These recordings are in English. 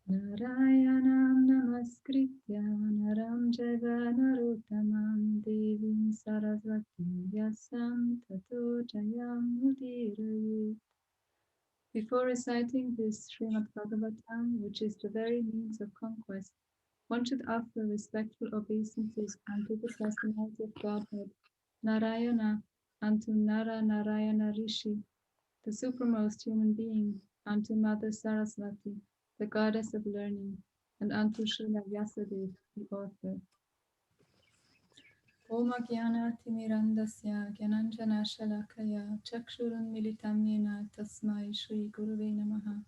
Narayanam namaskritya naram jaiva narottamam devim saraswati vyasam tato jayam udirayet. Before reciting this Srimad Bhagavatam, which is the very means of conquest, one should offer respectful obeisances unto the personality of Godhead, Narayana, unto Nara Narayana Rishi, the supremmost human being, unto Mother Saraswati, the goddess of learning, and unto Srila Vyasadeva, the author. Om Jnana-timirandasya Gyananjana-shalakaya Chakshurunmilitam Yena Tasmai Shri Guruve Namaha.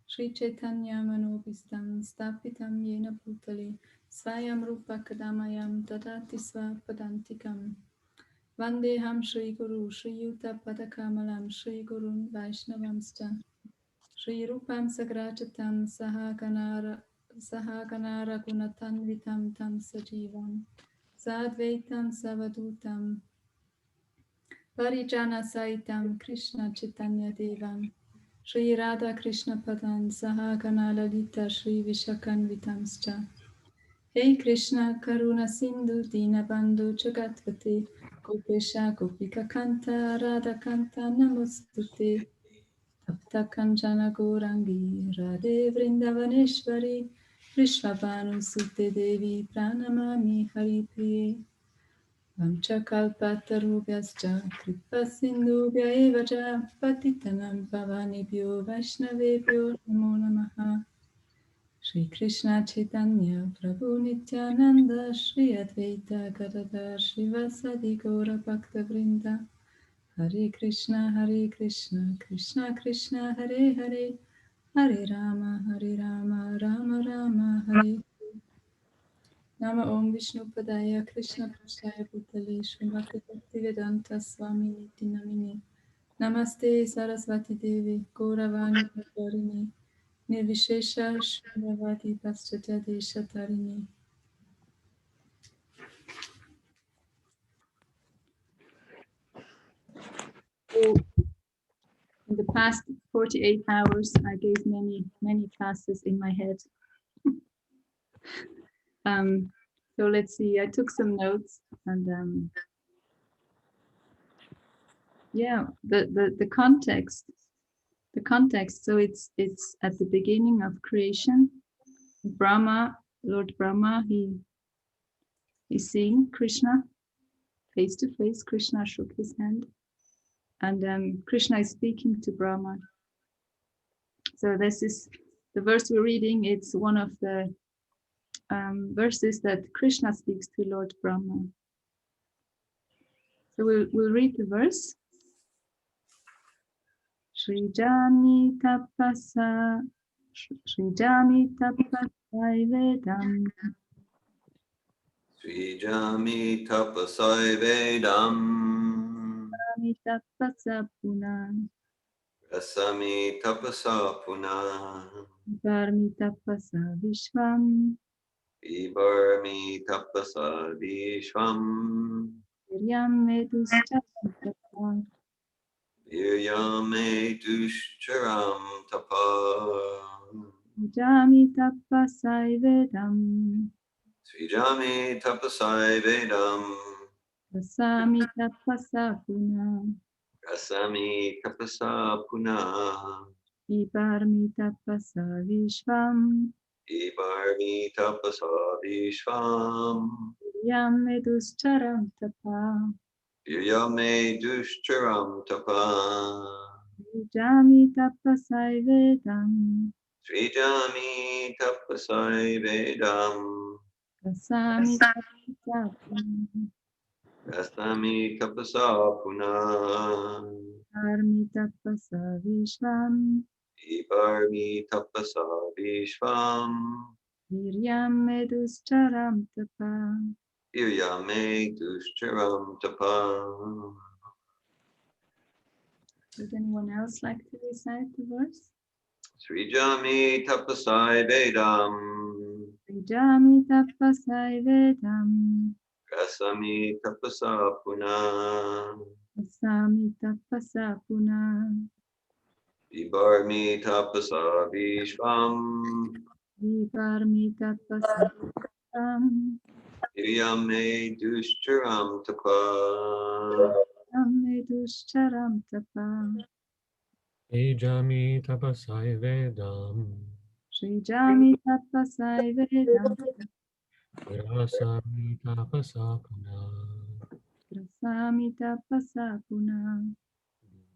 Shri Chaitanya Manobhistam Stapitam Yena Bhutale Svayam Rupa Kadamayam Dadati Svapadantikam Vandeham Shri Guru Shri Yuta Padakamalam Shri Gurun Vaishnavamscha Shri Rupam Sagrajatam Sahaganara Gunatanvitam Tam Sajivam Sadvaitam Savadutam Parijana Saitam Krishna Chaitanya Devam Shri Radha Krishna Padan Sahagana Lalita Shri Vishakanvitamscha Hey Krishna Karuna Sindhu Dinabandhu Jagatvate Gopesha Gopika Kanta Radha Kanta Namostute Tapta Kanchana Gorangi Radhe Vrindavaneshwari Vishvabhanu Sute Devi Pranamami Haripriye Vanchakalpatarubhyascha Kripasindhubhya evacha Patitanam Pavanebhyo Vaishnavebhyo Namo Namaha Shri Krishna Chaitanya Prabhu Nityananda Shri Advaita Gadadhar Shivasadi Gaura Bhakta Vrinda Hare Krishna Krishna Krishna Hare Hare Hare Rama Rama Rama Hare Nama Om Vishnu Padaya Krishna Prasthaya Bhutale Srimati Bhaktivedanta Swami Niti Namini Namaste Saraswati Devi Gauravani Bhagarini Nirvishesha Shravati Paschatya Desha. So in the past 48 hours, I gave many classes in my head. So let's see, I took some notes and yeah, the context. So it's at the beginning of creation. Brahma, Lord Brahma, he's seeing Krishna face to face. Krishna shook his hand, and Krishna is speaking to Brahma. So this is the verse we're reading. It's one of the verses that Krishna speaks to Lord Brahma. So we'll read the verse. Srijami tapasa vedam. Srijami tapasai vedam. Srijami tapasa puna. Rasami tapasa puna. Varmi tapasa vishvam. Vivarmi tapasa vishvam. Viryam meduscharam tapa. Viryam meduscharam tapa. Srijami tapasai vedam. Srijami tapasai vedam. Rasami tapasa puna. Rasami tapasa puna. Vivarmi tapasa vishvam. Vivarmi tapasa vishvam. Viryam meduscharam tapa. Viryame dushcharam tapa. Srijami tapasai vedam. Srijami tapasai vedam. Rasami tapasa puna. Rasami tapasa puna. Varmi tapasa vishvam. Vivarmi tapasa vishvam. Viryam meduscharam tapa. Viryame dushcharam tapa. Would anyone else like to recite the verse? Srijami tapasai vedam. Srijami tapasai vedam. Rasami tapasa puna. Rasami tapasa puna. Vivarmi tapasa vishvam. Viparmi tapasam. Iryame dushcharam tapa. Amme dushcharam tapa. Ejami tapasai vedam. Srijami tapasai vedam. Rasami tapasapuna. Rasami tapasa puna.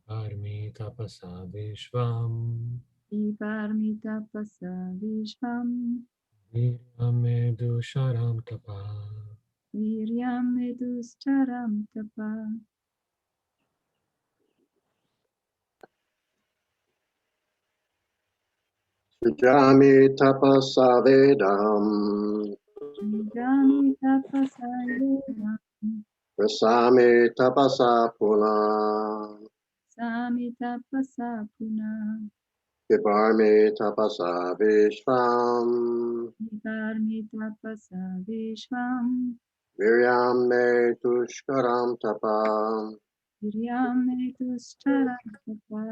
Parmi tapasa vishvam. Viparmi tapasa vishvam. Viryame dusharam tapa. Viryam dushcharam tapa. Sujami tapasa vedam. Srijami tapasai vedam. Rasami tapasa puna. Sami tapasa puna. Viparmi tapasa vishvam. Viparmi tapasa vishvam. Viryam me tushkaram tapa. Viryam dushcharam tapa.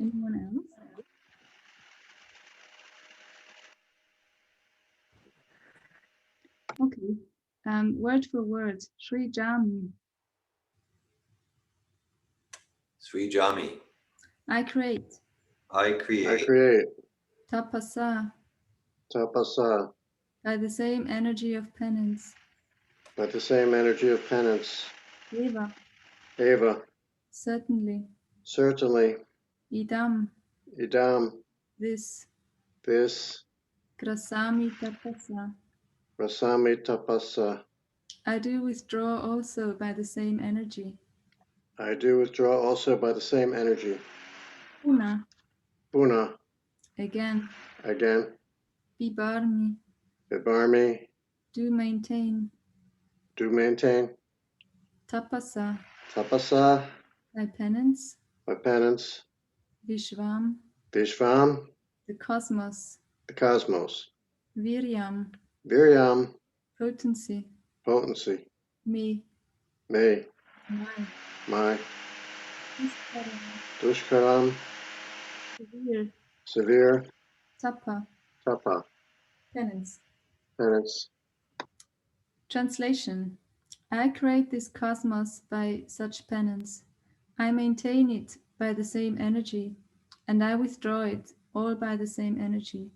Anyone else? Okay. Word for word. Sri Jami. Srijami. I create. I I create. create Tapasa. tapasa By the same energy of penance. by the same energy of penance. Eva. Eva, Certainly. certainly. Idam. Idam, This. this. Grasami tapasa. Rasami tapasa. I do withdraw also by the same energy. I do withdraw also by the same energy. Puna. Puna, Again. again. Bibarmi. Vibarmi, Do maintain. do maintain. Tapasa. Tapasa, By penance. by penance. Vishvam. Vishvam, The cosmos. the cosmos. Viryam. Viryam, Potency. potency. Me. Me, My. my. Dushkaram, Severe. severe. Tapa. Tapa, Penance. penance. Translation. I create this cosmos by such penance. I maintain it by the same energy, and I withdraw it all by the same energy.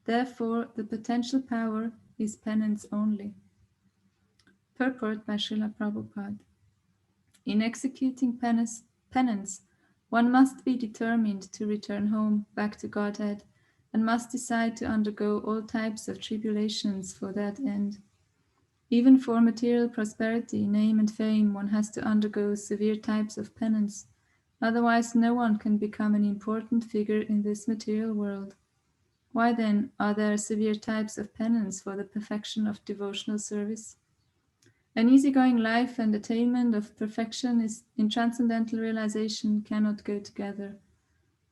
Therefore, the potential power is penance only. Purport by Srila Prabhupada. In executing penance, one must be determined to return home, back to Godhead, and must decide to undergo all types of tribulations for that end. Even for material prosperity, name and fame, one has to undergo severe types of penance. Otherwise, no one can become an important figure in this material world. Why then are there severe types of penance for the perfection of devotional service? An easygoing life and attainment of perfection in transcendental realization cannot go together.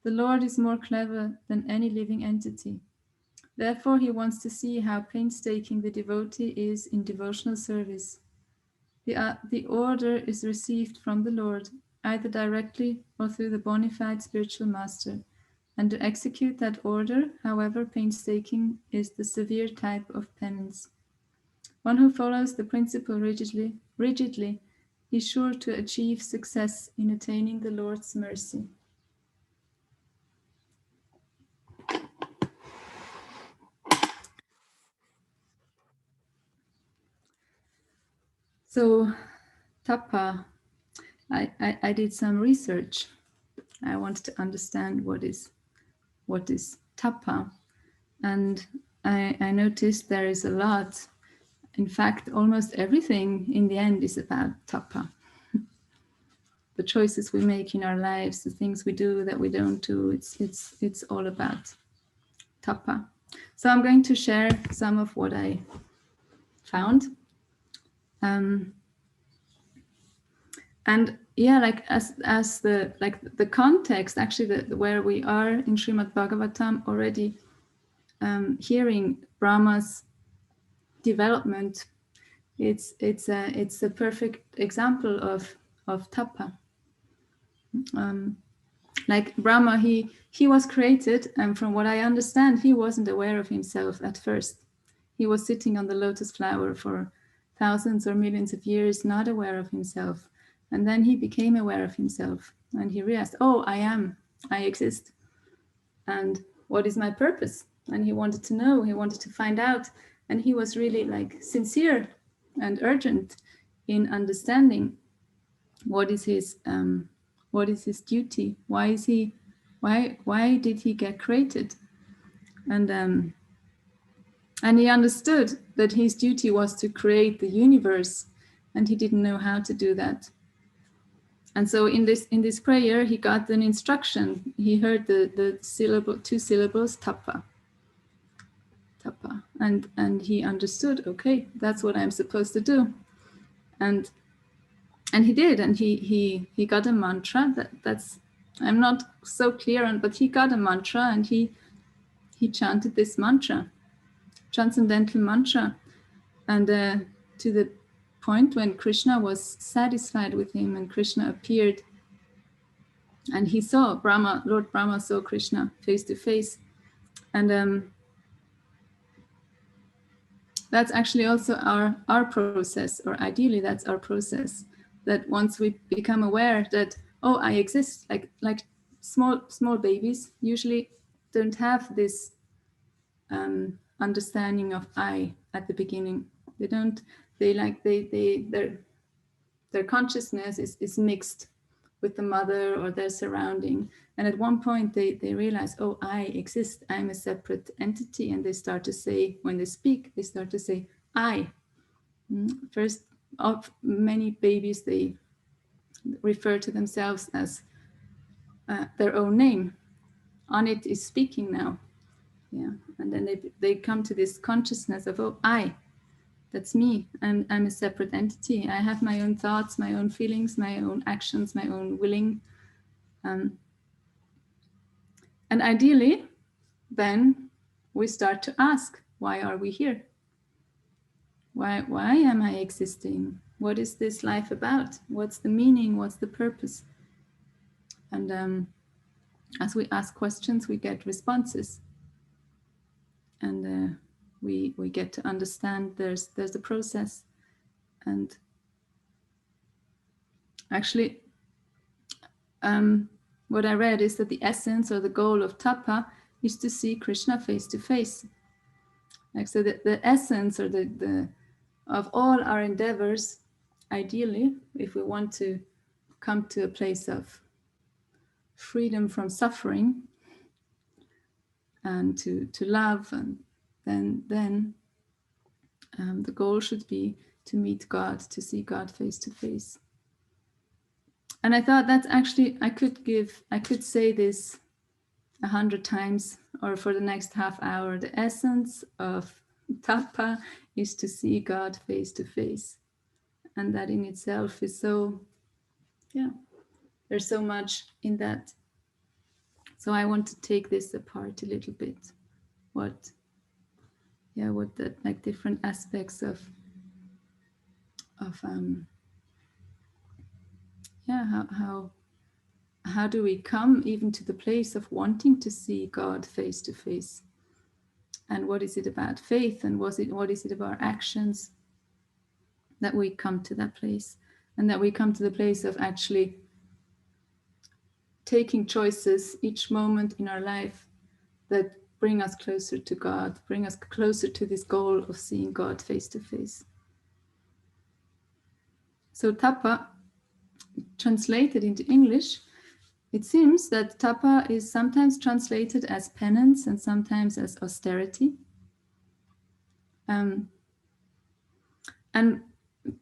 The Lord is more clever than any living entity. Therefore, he wants to see how painstaking the devotee is in devotional service. The order is received from the Lord, either directly or through the bona fide spiritual master, and to execute that order, however painstaking, is the severe type of penance. One who follows the principle rigidly is sure to achieve success in attaining the Lord's mercy. So, tapa, I did some research. I wanted to understand what is tapa, and I noticed there is a lot. In fact, almost everything in the end is about tapa. The choices we make in our lives, the things we do that we don't do, it's all about tapa. So I'm going to share some of what I found. And yeah, like as the context, actually, where we are in Srimad Bhagavatam already hearing Brahma's development, it's a perfect example of tapa. Like Brahma, he was created, and from what I understand, he wasn't aware of himself at first. He was sitting on the lotus flower for thousands or millions of years, not aware of himself. And then he became aware of himself, and he realized, oh, I exist. And what is my purpose? And he wanted to know, he wanted to find out. And he was really like sincere and urgent in understanding what is his duty? Why did he get created? And he understood that his duty was to create the universe, and he didn't know how to do that. And so in this prayer, he got an instruction. He heard the syllable, 2 syllables, tapa, and he understood. Okay, that's what I'm supposed to do, and he did, and he got a mantra. That's I'm not so clear on, but he got a mantra, and he chanted this mantra, transcendental mantra, and to the point when Krishna was satisfied with him, and Krishna appeared, and he saw Brahma. Lord Brahma saw Krishna face to face, and that's actually also our process, or ideally that's our process. That once we become aware that, oh, I exist, like small babies usually don't have this understanding of I at the beginning. They don't. Their consciousness is mixed with the mother or their surrounding, and at one point they realize, oh, I exist, I'm a separate entity, and they start to say, when they speak, they start to say I. First of many babies, they refer to themselves as their own name. Anit is speaking now, yeah, and then they come to this consciousness of, oh, I, that's me, I'm a separate entity. I have my own thoughts, my own feelings, my own actions, my own willing. And ideally, then we start to ask, why are we here? Why am I existing? What is this life about? What's the meaning? What's the purpose? And as we ask questions, we get responses. And we get to understand there's a process. And actually, what I read is that the essence or the goal of tapa is to see Krishna face to face. Like, so the essence or the of all our endeavors, ideally, if we want to come to a place of freedom from suffering and to love, and then the goal should be to meet God, to see God face to face. And I thought that's actually, I could say this 100 times or for the next half hour. The essence of tapa is to see God face to face. And that in itself is so, yeah, there's so much in that. So I want to take this apart a little bit. What the like different aspects of how do we come even to the place of wanting to see God face to face? And what is it about faith? And what is it about actions that we come to that place? And that we come to the place of actually taking choices each moment in our life that bring us closer to God, bring us closer to this goal of seeing God face to face. So tapa, translated into English, it seems that tapa is sometimes translated as penance and sometimes as austerity. And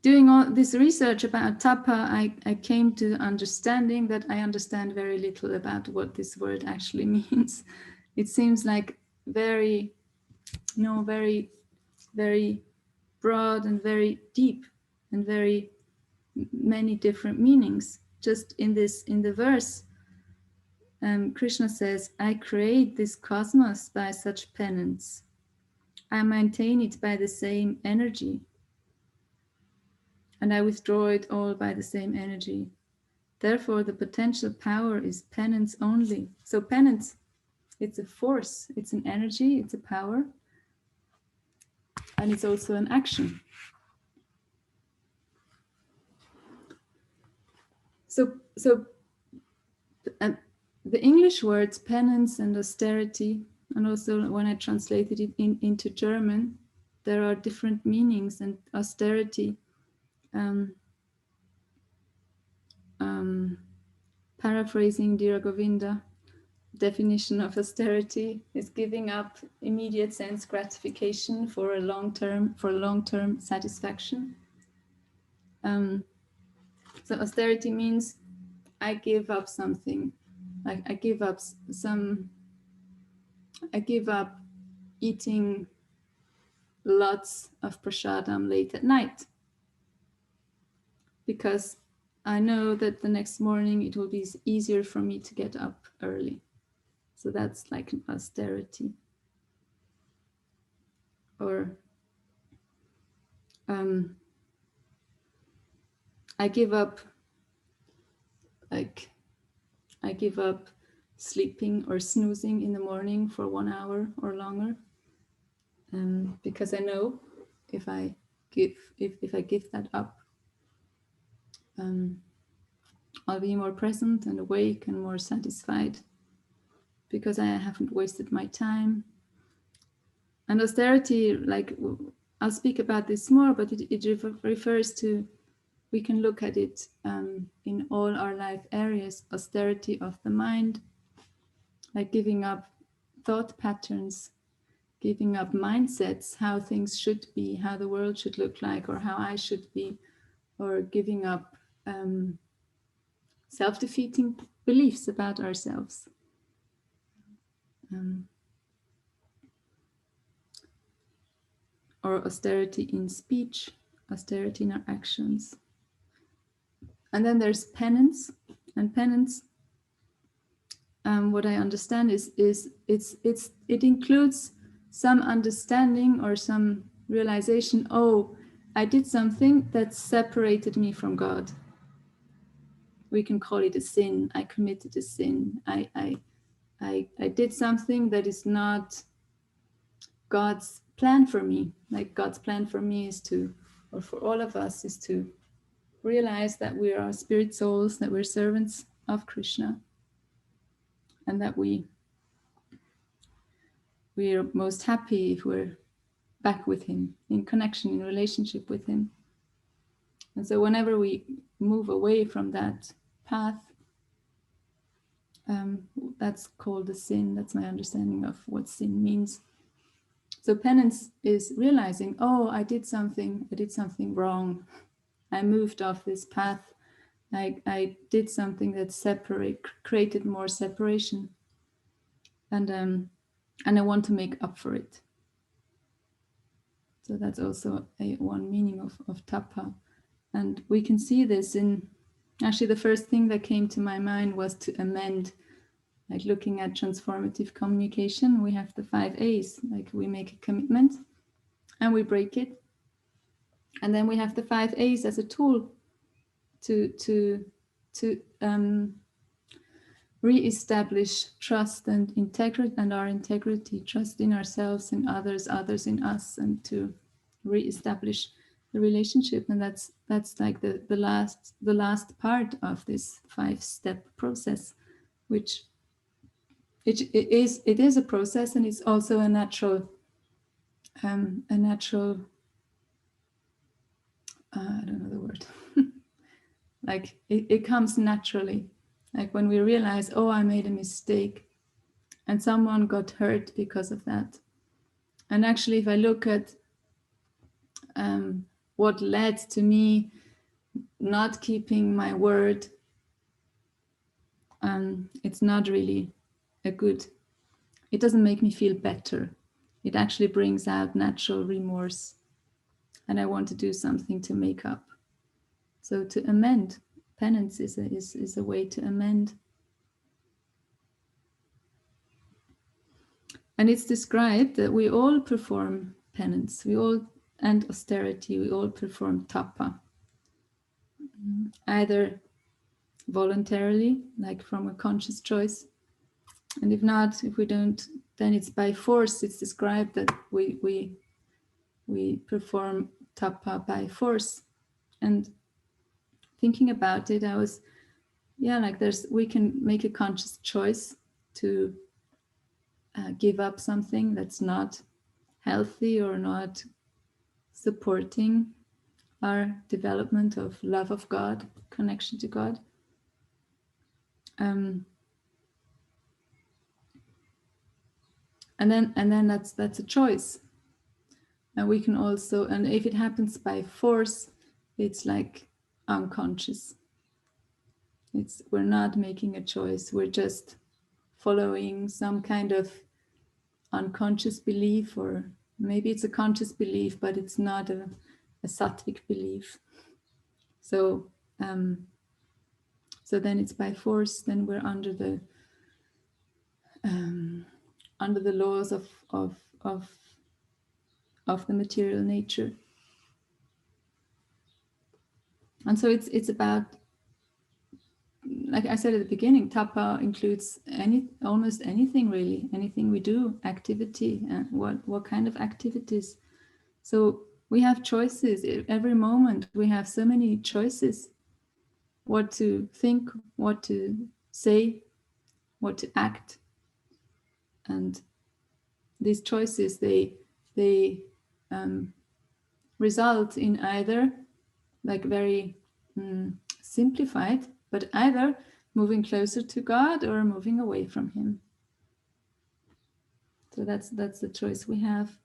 doing all this research about tapa, I came to the understanding that I understand very little about what this word actually means. It seems like very, very broad and very deep and very many different meanings. Just in the verse, Krishna says, I create this cosmos by such penance. I maintain it by the same energy. And I withdraw it all by the same energy. Therefore, the potential power is penance only. So penance, it's a force, it's an energy, it's a power, and it's also an action. So the English words penance and austerity, and also when I translated it into German, there are different meanings. And austerity, paraphrasing Dira Govinda, definition of austerity is giving up immediate sense gratification for a long-term satisfaction. So austerity means I give up something, like I give up eating lots of prasadam late at night, because I know that the next morning it will be easier for me to get up early. So that's like an austerity. Or I give up sleeping or snoozing in the morning for 1 hour or longer, because I know if I give that up, I'll be more present and awake and more satisfied, because I haven't wasted my time. And austerity, like I'll speak about this more, but it refers to, we can look at it in all our life areas. Austerity of the mind, like giving up thought patterns, giving up mindsets, how things should be, how the world should look like, or how I should be, or giving up self-defeating beliefs about ourselves. Or austerity in speech, austerity in our actions. And then there's penance, and penance, what I understand is it includes some understanding or some realization, oh, I did something that separated me from God. We can call it a sin. I committed a sin. I did something that is not God's plan for me. Like God's plan for me is to, or for all of us, is to realize that we are spirit souls, that we're servants of Krishna, and that we are most happy if we're back with him, in connection, in relationship with him. And so whenever we move away from that path, that's called a sin. That's my understanding of what sin means. So penance is realizing, oh, I did something wrong. I moved off this path. I did something that created more separation. And I want to make up for it. So that's also one meaning of tapa. And we can see this in, actually the first thing that came to my mind was to amend. Like looking at transformative communication, we have the 5 A's. Like we make a commitment and we break it. And then we have the 5 A's as a tool to re-establish trust and integrity, and our integrity, trust in ourselves and others in us, and to re-establish the relationship. And that's like the last part of this 5-step process, which it is a process, and it's also a natural I don't know the word. Like it comes naturally. Like when we realize, oh, I made a mistake and someone got hurt because of that. And actually, if I look at what led to me not keeping my word, it's not really it doesn't make me feel better. It actually brings out natural remorse. And I want to do something to make up. So to amend, penance is a way to amend. And it's described that we all perform penance, and austerity, we all perform tapa. Either voluntarily, like from a conscious choice. And if not, if we don't, then it's by force. It's described that we perform tapa by force. And thinking about it, I was, like we can make a conscious choice to give up something that's not healthy or not supporting our development of love of God, connection to God. And then that's a choice. And we can also, and if it happens by force, it's like unconscious. We're not making a choice. We're just following some kind of unconscious belief, or maybe it's a conscious belief, but it's not a sattvic belief. So then it's by force. Then we're under the laws of the material nature. And so it's about, like I said at the beginning, tapa includes almost anything, really, anything we do, activity, and what kind of activities. So we have choices every moment. We have so many choices: what to think, what to say, what to act. And these choices, they result in either, like very simplified, but either moving closer to God or moving away from Him. So that's the choice we have.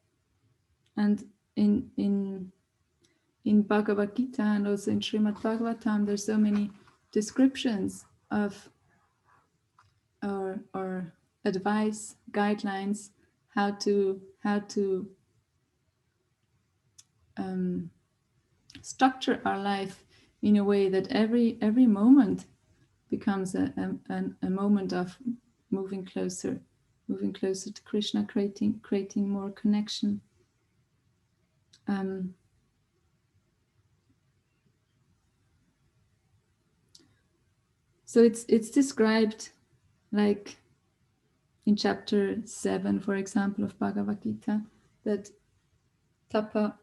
And in Bhagavad Gita and also in Srimad Bhagavatam, there's so many descriptions of or advice, guidelines, how to structure our life in a way that every moment becomes a moment of moving closer to Krishna, creating more connection. So it's described, like in chapter 7, for example, of Bhagavad Gita, that tapa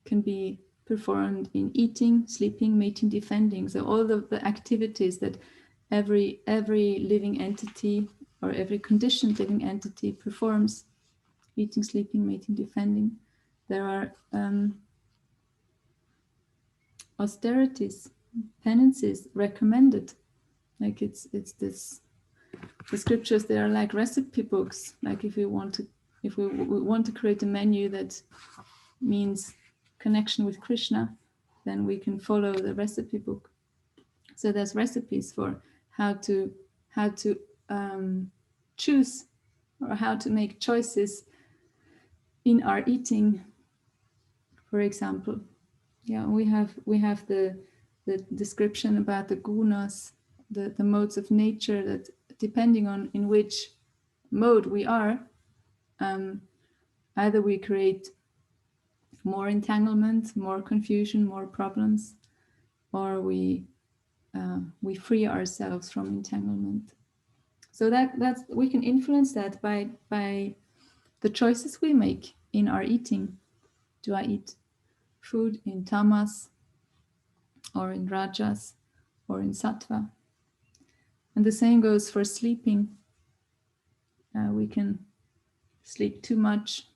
can be performed in eating, sleeping, mating, defending. So all the activities that every living entity or every conditioned living entity performs: eating, sleeping, mating, defending. There are austerities, penances recommended. Like it's this, the scriptures, they are like recipe books. Like if we want to create a menu that means connection with Krishna, then we can follow the recipe book. So there's recipes for how to choose, or how to make choices in our eating, for example. Yeah, we have the description about the gunas, the modes of nature, that depending on in which mode we are, either we create more entanglement, more confusion, more problems, or we free ourselves from entanglement. So that's we can influence that by the choices we make in our eating. Do I eat food in tamas, or in rajas, or in sattva? And the same goes for sleeping. We can sleep too much.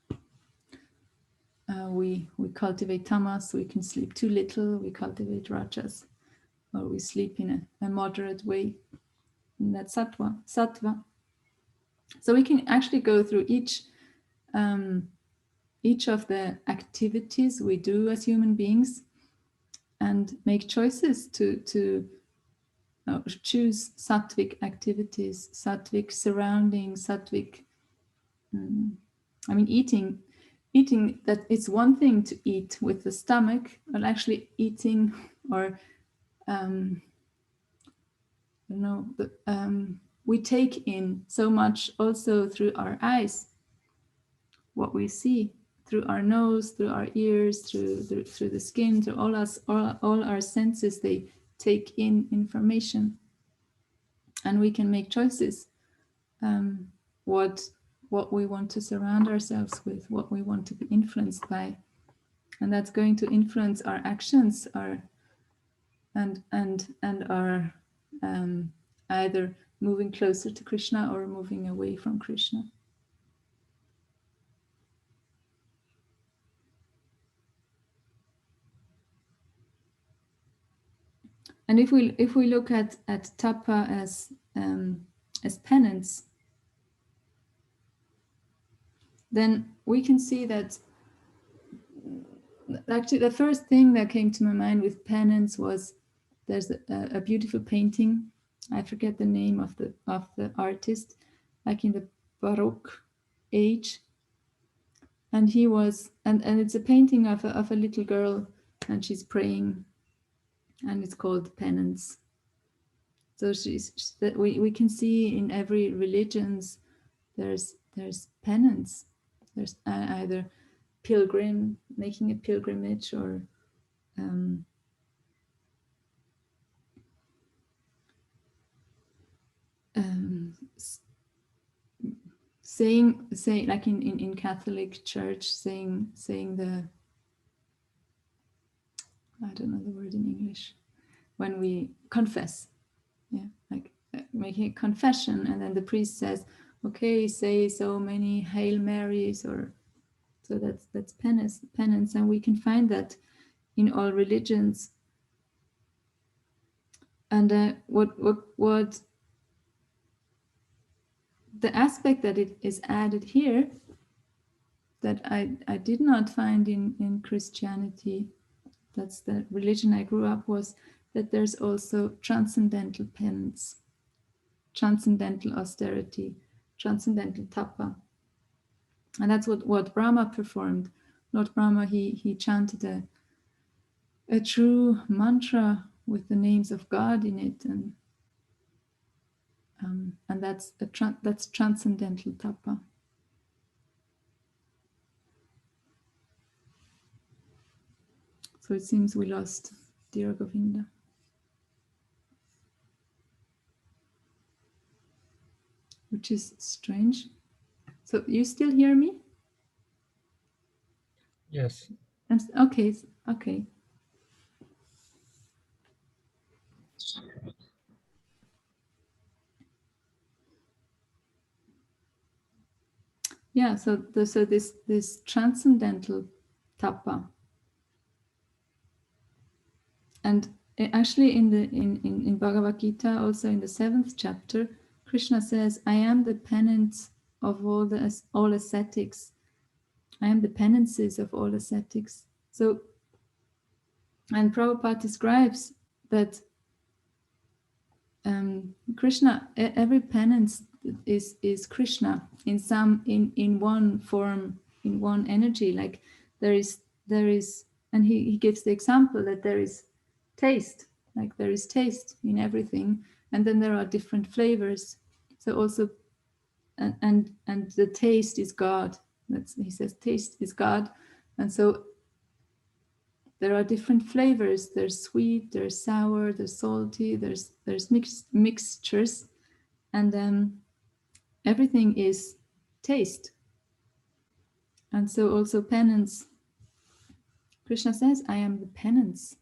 We cultivate tamas. We can sleep too little. We cultivate rajas, or we sleep in a moderate way. And that's sattva. So we can actually go through each of the activities we do as human beings and make choices to choose sattvic activities, sattvic surroundings, sattvic. Eating, that it's one thing to eat with the stomach, but actually eating, or we take in so much also through our eyes, what we see, through our nose, through our ears, through the skin, through all our senses. They take in information, and we can make choices. What we want to surround ourselves with, what we want to be influenced by, and that's going to influence our actions, our our either moving closer to Krishna or moving away from Krishna. And if we look at tapa as penance, then we can see that actually the first thing that came to my mind with penance was there's a beautiful painting. I forget the name of the artist, like in the Baroque age, and he was and it's a painting of a little girl, and she's praying, and it's called Penance. So we can see in every religions there's penance. There's either making a pilgrimage, or saying like in Catholic Church, saying the, I don't know the word in English, when we confess, like making a confession, and then the priest says, okay, say so many Hail Marys, or so that's penance, and we can find that in all religions. And what the aspect that it is added here that I did not find in Christianity, that's the religion I grew up, was that there's also transcendental penance, transcendental austerity, transcendental tapa. And that's what Brahma performed. Lord Brahma, he chanted a true mantra with the names of God in it, and that's transcendental tapa. So it seems we lost dear Govinda. Which is strange. So you still hear me? Yes. Okay. Yeah, so this transcendental tapa, and actually in Bhagavad Gita, also in the 7th chapter, Krishna says, I am the penance of all ascetics. I am the penances of all ascetics. So, and Prabhupada describes that Krishna, every penance is Krishna in one form, in one energy. Like there is, and he gives the example that there is taste, like there is taste in everything, and then there are different flavors. So also, and the taste is God. He says taste is God, and so there are different flavors. There's sweet, there's sour, there's salty, there's mixtures, and then everything is taste. And so also penance. Krishna says, I am the penance.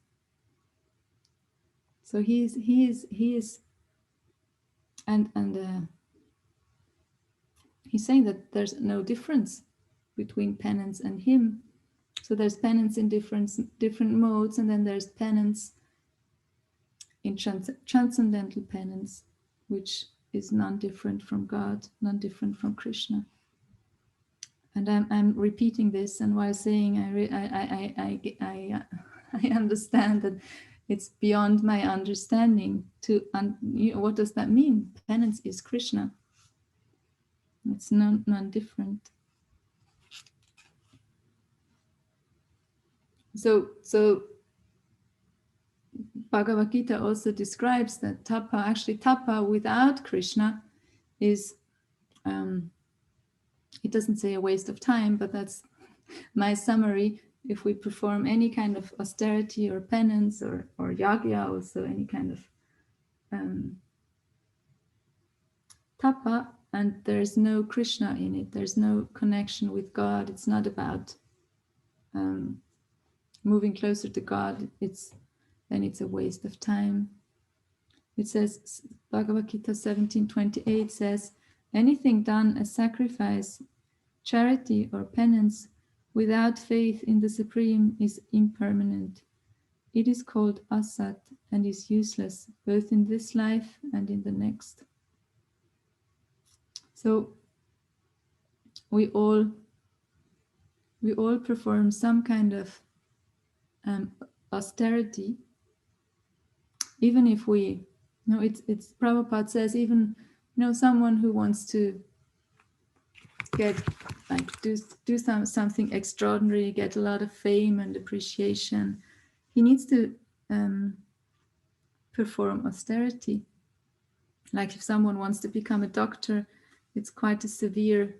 So he is, and he's saying that there's no difference between penance and him. So there's penance in different modes, and then there's penance in transcendental penance, which is non-different from God, non-different from Krishna. And I'm repeating this, and while saying I understand that it's beyond my understanding. What does that mean? Penance is Krishna. It's non-different. So Bhagavad Gita also describes that tapa without Krishna is, it doesn't say a waste of time, but that's my summary. if we perform any kind of austerity or penance or yagya, also any kind of tapa, and there's no Krishna in it, there's no connection with God, it's not about moving closer to God, then it's a waste of time. It says, Bhagavad Gita 17:28 says, anything done as sacrifice, charity, or penance without faith in the Supreme is impermanent. It is called asat and is useless both in this life and in the next. So we all perform some kind of austerity, even if we, it's Prabhupada says, even someone who wants to get do something extraordinary, get a lot of fame and appreciation, he needs to perform austerity. Like if someone wants to become a doctor, it's quite a severe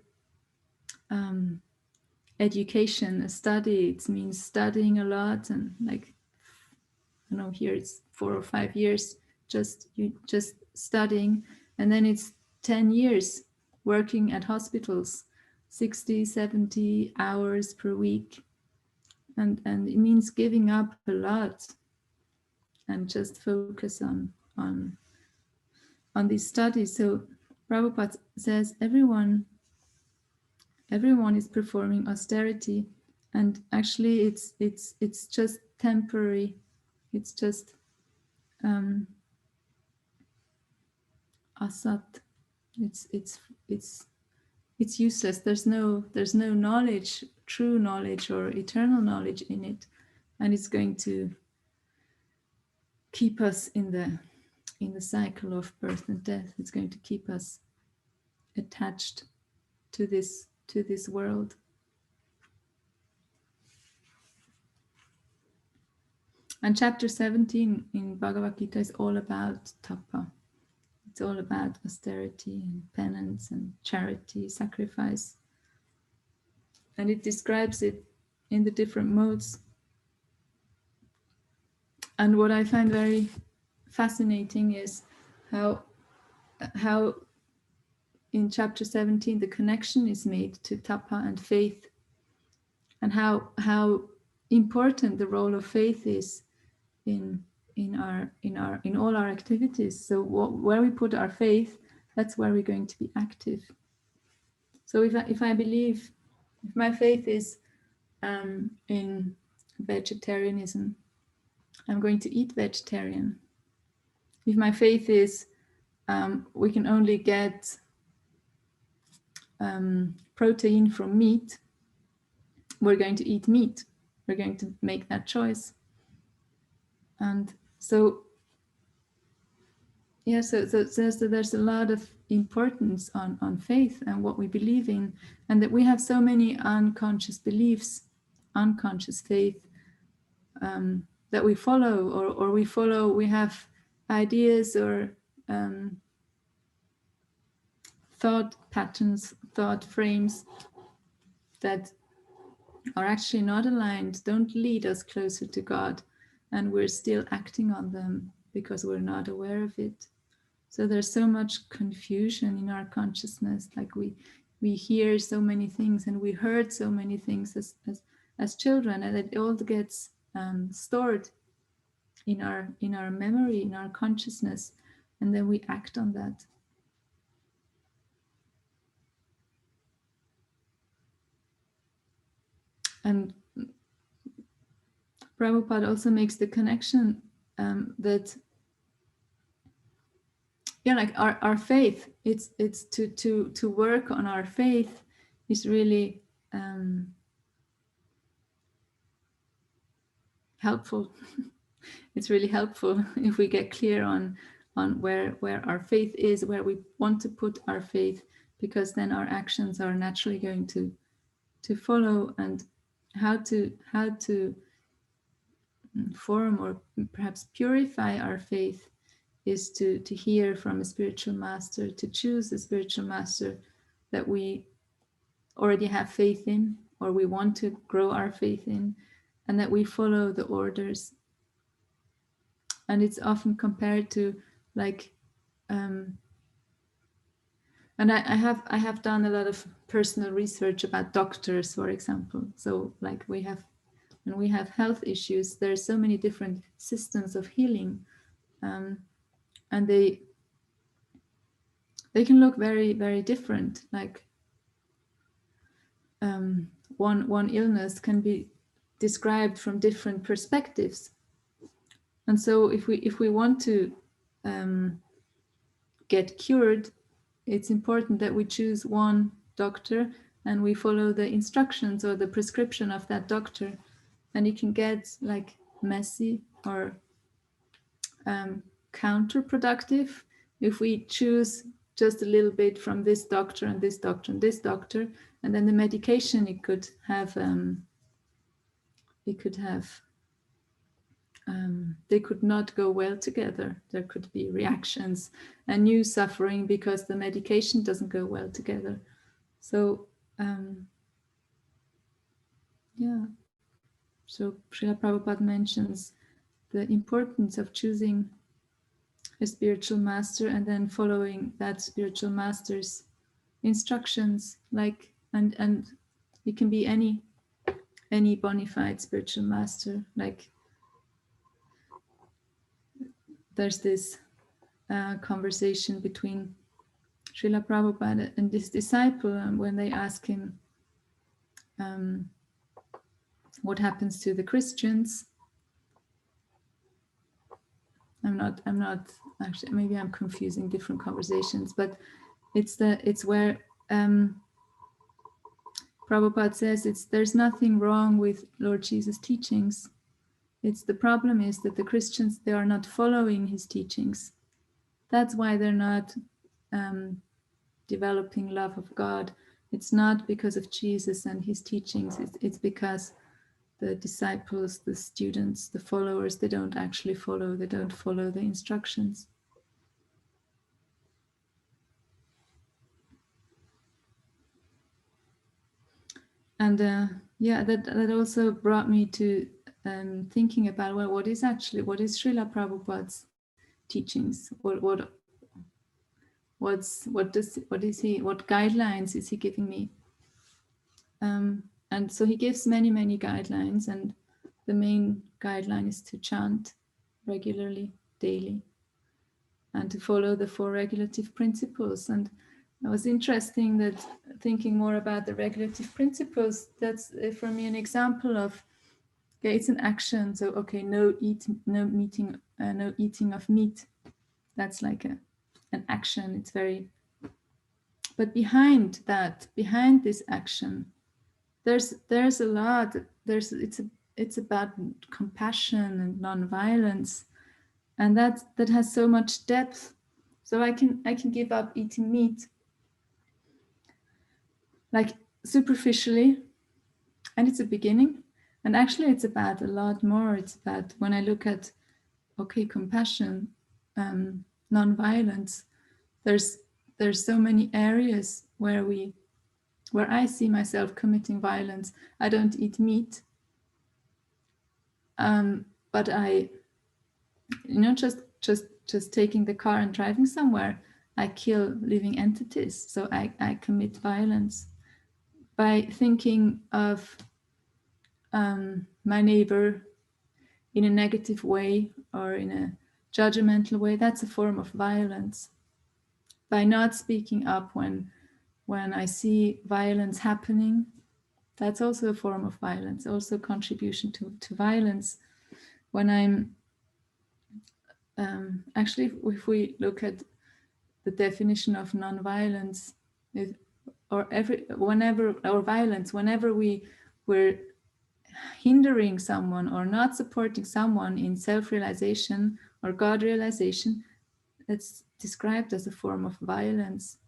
education, a study. It means studying a lot, and here it's 4 or 5 years just studying, and then it's 10 years working at hospitals, 60, 70 hours per week, and it means giving up a lot and just focus on these studies. So Prabhupada says everyone is performing austerity, and actually it's just temporary. It's just asat. It's useless. There's no knowledge, true knowledge or eternal knowledge in it, and it's going to keep us in the cycle of birth and death. It's going to keep us attached to this world. And chapter 17 in Bhagavad Gita is all about tapa. It's all about austerity and penance and charity, sacrifice. And it describes it in the different modes. And what I find very fascinating is how in chapter 17 the connection is made to tapa and faith, and how important the role of faith is in all our activities. So where we put our faith, that's where we're going to be active. So if I believe, if my faith is in vegetarianism, I'm going to eat vegetarian. If my faith is we can only get protein from meat, we're going to eat meat. We're going to make that choice. And so there's a lot of importance on faith and what we believe in, and that we have so many unconscious beliefs, unconscious faith that we follow, or we have ideas or thought patterns, thought frames that are actually not aligned, don't lead us closer to God, and we're still acting on them because we're not aware of it. So there's so much confusion in our consciousness. Like we hear so many things, and we heard so many things as children, and it all gets stored in our memory, in our consciousness, and then we act on that. And Prabhupada also makes the connection that like our faith, it's to work on our faith is really helpful. It's really helpful if we get clear on where our faith is, where we want to put our faith, because then our actions are naturally going to follow. And how to form or perhaps purify our faith is to hear from a spiritual master, to choose a spiritual master that we already have faith in, or we want to grow our faith in, and that we follow the orders. And it's often compared to like, and I have done a lot of personal research about doctors, for example. So like when we have health issues, there's so many different systems of healing, and they can look very, very different. Like one illness can be described from different perspectives. And so if we want to get cured, it's important that we choose one doctor and we follow the instructions or the prescription of that doctor. And it can get like messy or counterproductive if we choose just a little bit from this doctor and this doctor and this doctor, and then the medication it could have they could not go well together. There could be reactions and new suffering because the medication doesn't go well together. So yeah, so Srila Prabhupada mentions the importance of choosing a spiritual master and then following that spiritual master's instructions, like and it can be any bona fide spiritual master. Like there's this conversation between Srila Prabhupada and this disciple, and when they ask him what happens to the Christians, I'm not actually, maybe I'm confusing different conversations, but it's where Prabhupada says there's nothing wrong with Lord Jesus' teachings. The problem is that the Christians, they are not following his teachings. That's why they're not developing love of God. It's not because of Jesus and his teachings. It's because the disciples, the students, the followers, they don't actually follow. They don't follow the instructions. And yeah, that also brought me to thinking about, well, what is Srila Prabhupada's teachings? What guidelines is he giving me? And so he gives many guidelines, and the main guideline is to chant regularly, daily, and to follow the 4 regulative principles. And it was interesting that thinking more about the regulative principles, that's for me an example of, okay, it's an action. So okay, no eating of meat. That's like an action. It's very, but behind this action, there's a lot. It's about compassion and non-violence, and that has so much depth. So I can give up eating meat, like superficially, and it's a beginning. And actually, it's about a lot more. It's about, when I look at, okay, compassion, non-violence, there's so many areas where I see myself committing violence. I don't eat meat, but I, just taking the car and driving somewhere, I kill living entities. So I commit violence by thinking of my neighbor in a negative way or in a judgmental way. That's a form of violence. By not speaking up when I see violence happening, that's also a form of violence, also contribution to violence. When I'm actually, if we look at the definition of non-violence, whenever we're hindering someone or not supporting someone in self-realization or God realization, it's described as a form of violence.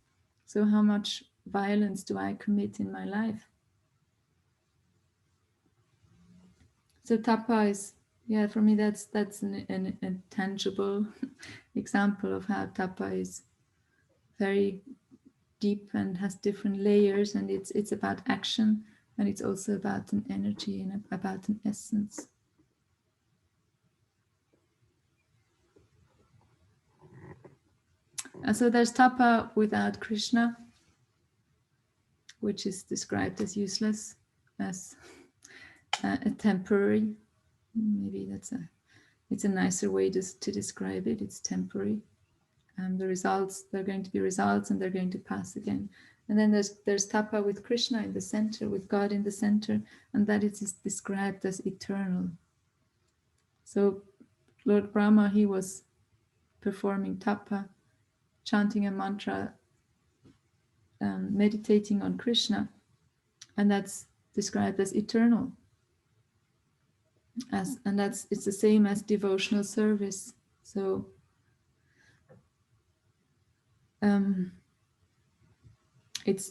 So how much violence do I commit in my life? So tapa is, yeah, for me that's a tangible example of how tapa is very deep and has different layers, and it's about action, and it's also about an energy and about an essence. And so there's tapa without Krishna, which is described as useless, as a temporary. Maybe it's a nicer way to describe it. It's temporary. The results, they're going to be results, and they're going to pass again. And then there's tapa with Krishna in the center, with God in the center, and that is described as eternal. So Lord Brahma, he was performing tapa, chanting a mantra, meditating on Krishna, and that's described as eternal. It's the same as devotional service. So it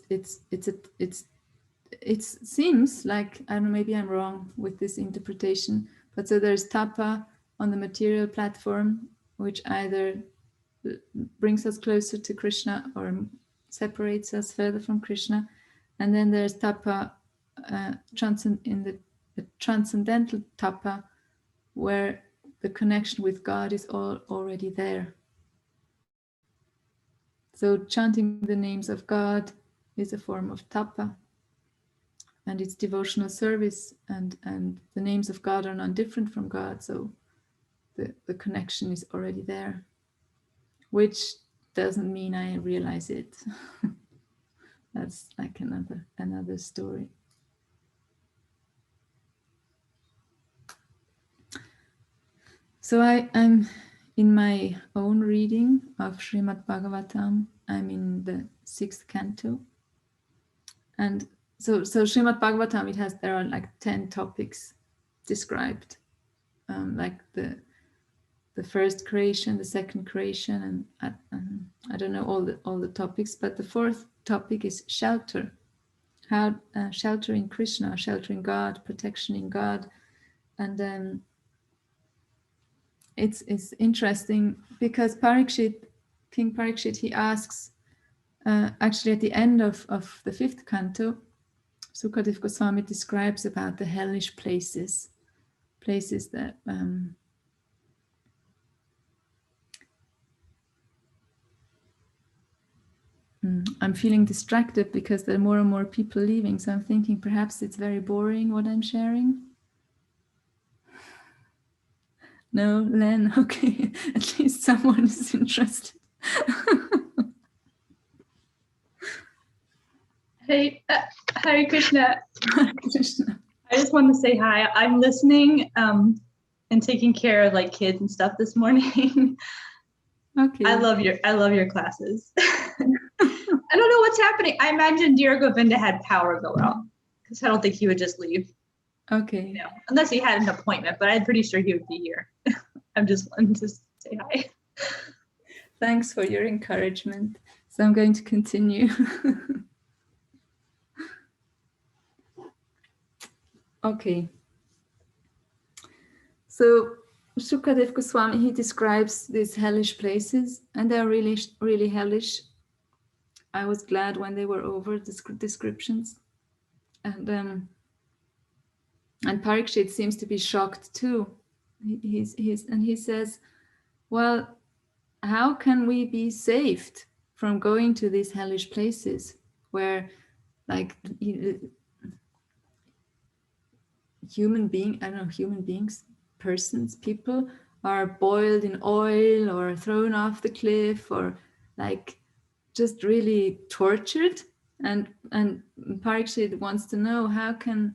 seems like, I don't know, maybe I'm wrong with this interpretation, but so there's tapa on the material platform, which either brings us closer to Krishna or separates us further from Krishna, and then there's tapa in the transcendental tapa, where the connection with God is already there. So chanting the names of God is a form of tapa, and it's devotional service, and the names of God are not different from God, so the connection is already there, which doesn't mean I realize it. That's like another story. So I'm in my own reading of Srimad Bhagavatam. I'm in the 6th canto, and so Srimad Bhagavatam, there are like 10 topics described, like the first creation, the second creation, and I don't know all the topics, but the 4th topic is shelter. How sheltering Krishna, sheltering God, protection in God, and it's interesting because King Parikshit, he asks, actually at the end of the 5th canto, Sukadev Goswami describes about the hellish places that I'm feeling distracted because there are more and more people leaving, so I'm thinking perhaps it's very boring what I'm sharing. No, Len, okay, at least someone is interested. Hey, Hare Krishna. Hare Krishna. I just want to say hi. I'm listening and taking care of like kids and stuff this morning. Okay. I love your classes. I don't know what's happening. I imagine Dear Govinda had power go out because I don't think he would just leave. Okay. You know, unless he had an appointment, but I'm pretty sure he would be here. I'm just wanting to say hi. Thanks for your encouragement. So I'm going to continue. Okay. So Sukadev Goswami, he describes these hellish places, and they're really, really hellish. I was glad when they were over, the descriptions. And Parikshit seems to be shocked too. He says, well, how can we be saved from going to these hellish places where, like, human beings, persons, people are boiled in oil or thrown off the cliff or like just really tortured, and Parikshit wants to know how can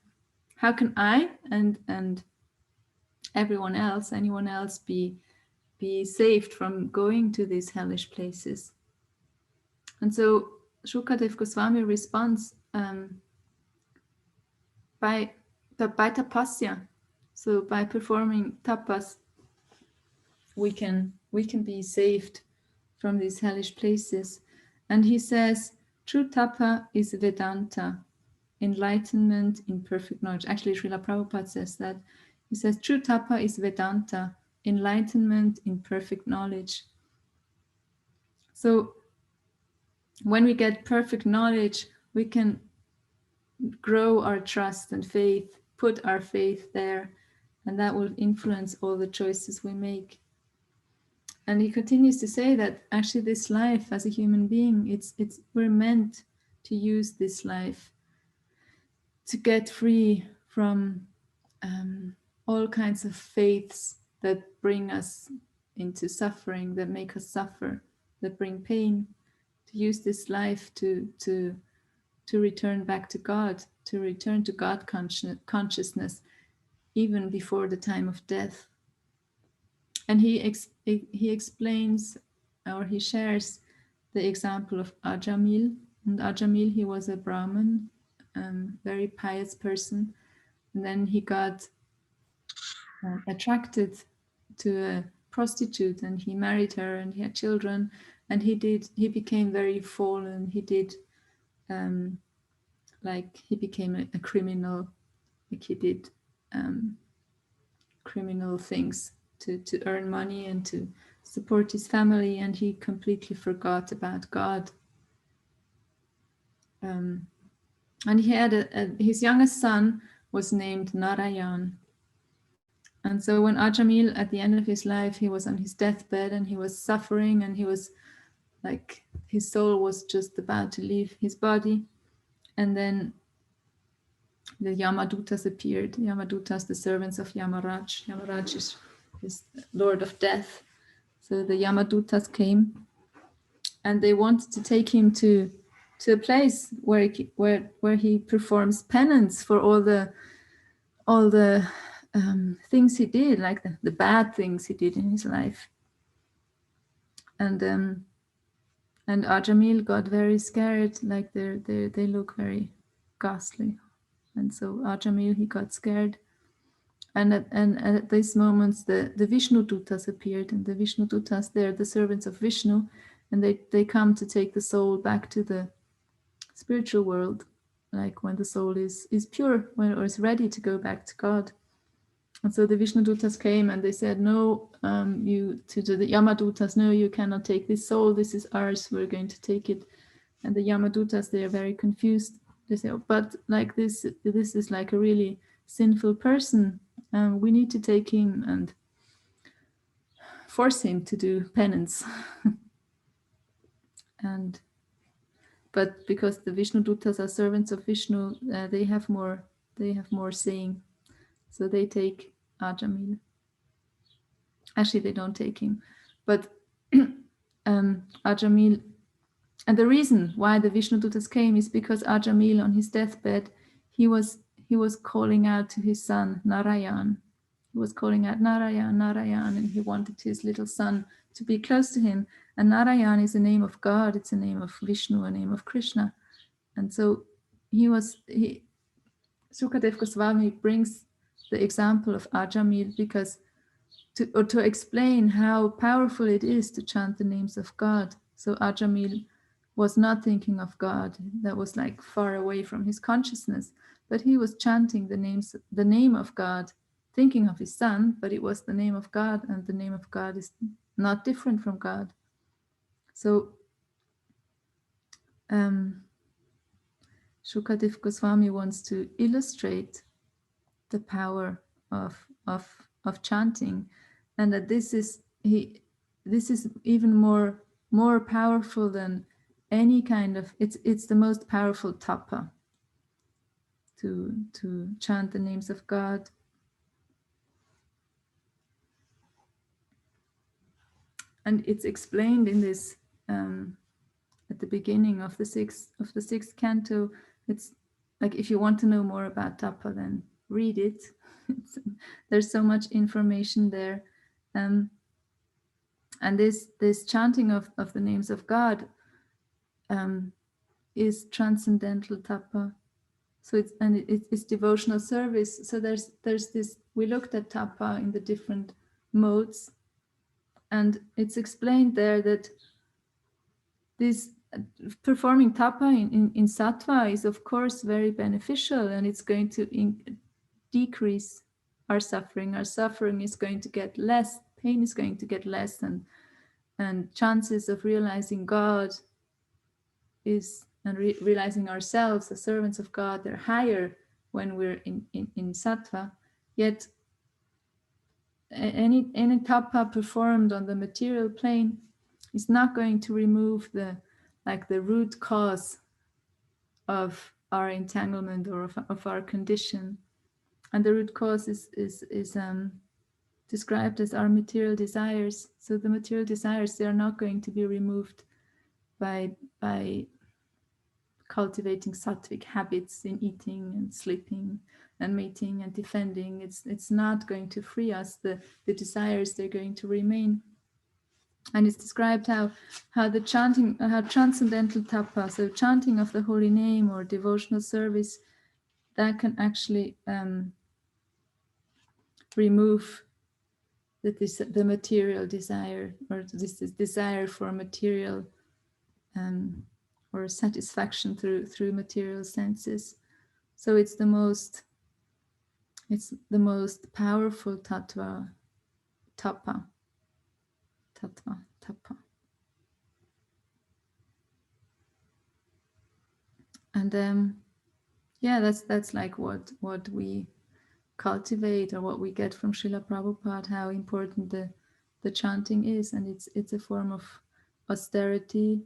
I and anyone else be saved from going to these hellish places. And so Shukadev Goswami responds by tapasya. So by performing tapas, we can be saved from these hellish places. And he says, true tapa is Vedanta, enlightenment in perfect knowledge. Actually, Srila Prabhupada says that. He says, true tapa is Vedanta, enlightenment in perfect knowledge. So when we get perfect knowledge, we can grow our trust and faith, put our faith there, and that will influence all the choices we make. And he continues to say that actually this life as a human being, we're meant to use this life to get free from all kinds of faiths that bring us into suffering, that make us suffer, that bring pain, to use this life to return back to God, to return to God consciousness, even before the time of death. And he explains, or he shares the example of Ajamil. And Ajamil, he was a Brahmin, very pious person. And then he got attracted to a prostitute, and he married her, and he had children. And he became very fallen. He did, he became a criminal. Like he did criminal things to earn money and to support his family, and he completely forgot about God. And he had his youngest son was named Narayan. And so when Ajamil, at the end of his life, he was on his deathbed and he was suffering, and he was like, his soul was just about to leave his body. And then the Yamadutas appeared. Yamadutas, the servants of Yamaraj. Yamaraj is Lord of Death. So the Yamadutas came, and they wanted to take him to a place where he performs penance for all the things he did, like the bad things he did in his life. And Ajamil got very scared, like they look very ghastly. And so Ajamil, he got scared. And at these moments, the Vishnu Dutas appeared, and the Vishnu Dutas, they're the servants of Vishnu, and they come to take the soul back to the spiritual world, like when the soul is pure, or is ready to go back to God. And so the Vishnu Dutas came, and they said, no, to the Yamadutas, no, you cannot take this soul, this is ours, we're going to take it. And the Yamadutas, they are very confused. They say, oh, but like this is like a really sinful person. We need to take him and force him to do penance. But because the Vishnu Dutas are servants of Vishnu, they have more saying. So they take Ajamil. Actually, they don't take him, but Ajamil. And the reason why the Vishnu Dutas came is because Ajamil, on his deathbed, he was calling out to his son Narayan. He was calling out Narayan, Narayan, and he wanted his little son to be close to him. And Narayan is a name of God, it's a name of Vishnu, a name of Krishna. And so Sukadev Goswami brings the example of Ajamil because to explain how powerful it is to chant the names of God. So Ajamil was not thinking of God, that was like far away from his consciousness, but he was chanting the name of God, thinking of his son, but it was the name of God, and the name of God is not different from God. So Shukadev Goswami wants to illustrate the power of chanting, and that this is even more powerful than any kind of, it's the most powerful tapa, to chant the names of God. And it's explained in this at the beginning of the sixth canto. It's like, if you want to know more about tapa, then read it. There's so much information there. And this chanting of the names of God is transcendental tapa. So it's devotional service. So there's this, we looked at tapa in the different modes, and it's explained there that this performing tapa in sattva is of course very beneficial, and it's going to decrease our suffering. Our suffering is going to get less, pain is going to get less, and chances of realizing God is and realizing ourselves as servants of God, they're higher when we're in sattva. Yet any tapa performed on the material plane is not going to remove the root cause of our entanglement or of our condition. And the root cause is described as our material desires. So the material desires, they are not going to be removed by cultivating sattvic habits in eating and sleeping and mating and defending. It's not going to free us. The desires, they're going to remain. And it's described how transcendental tapa, so chanting of the holy name or devotional service, that can actually remove the material desire, or this desire for material or satisfaction through material senses. So it's the most powerful tapa. And that's like what we cultivate, or what we get from Srila Prabhupada, how important the chanting is. And it's a form of austerity,